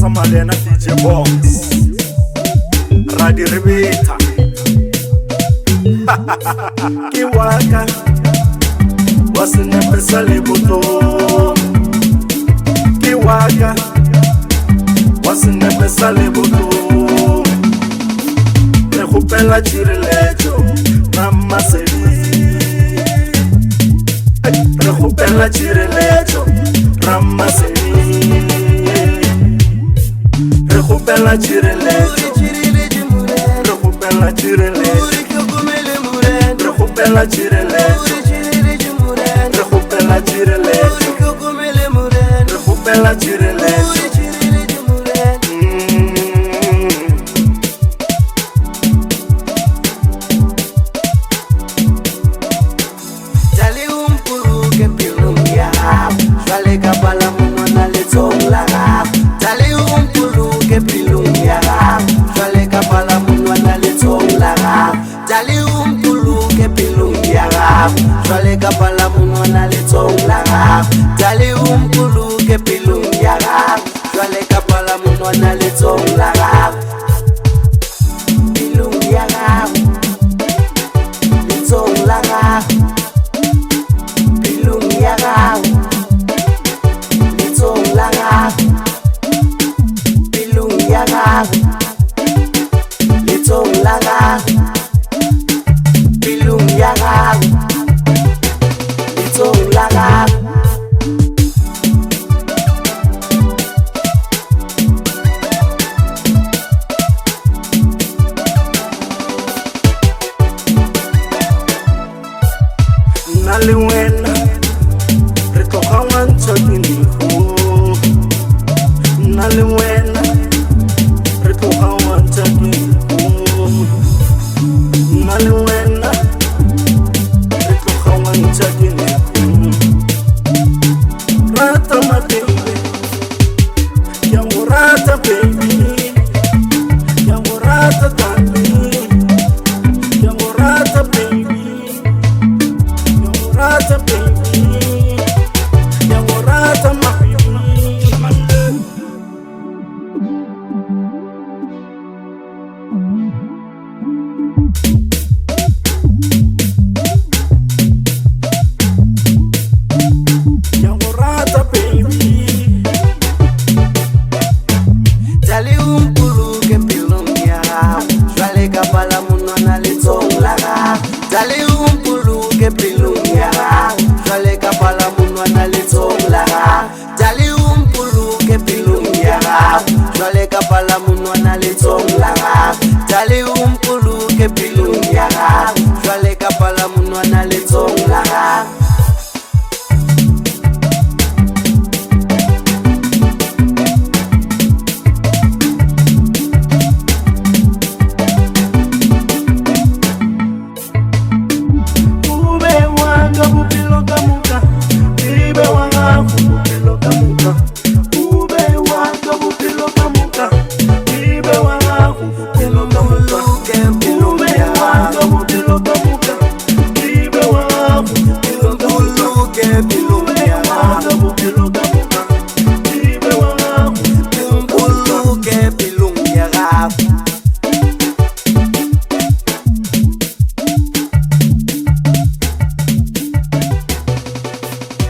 Malena DJ Box Radio Rebeta Kiwaka Wasine pesa leboto Kiwaka Wasine pesa leboto Rekupela chirelecho Mama seli Rekupela chirelecho Mama seli Rekupela chirelecho Rekupela chirelecho Rekupela chirelecho Rekupela chirelecho Rekupela chirelecho Jali umpuru ke pilumya Jale kabala munwana letongla Jali umpuru ke pilumya Jale kabala munwana letongla Jali umpuru ke pilumya Jale kabala munwana letongla Jali umpuru ke pilumya Jale kabala munwana letongla Pilumya letongla Pilumya letongla Pilumya letongla Pilumya letongla Naliwena Retoka wancha kiniho Naliwena Retoka wancha kiniho Naliwena Retoka wancha kiniho Rata mabebe Yangu rata baby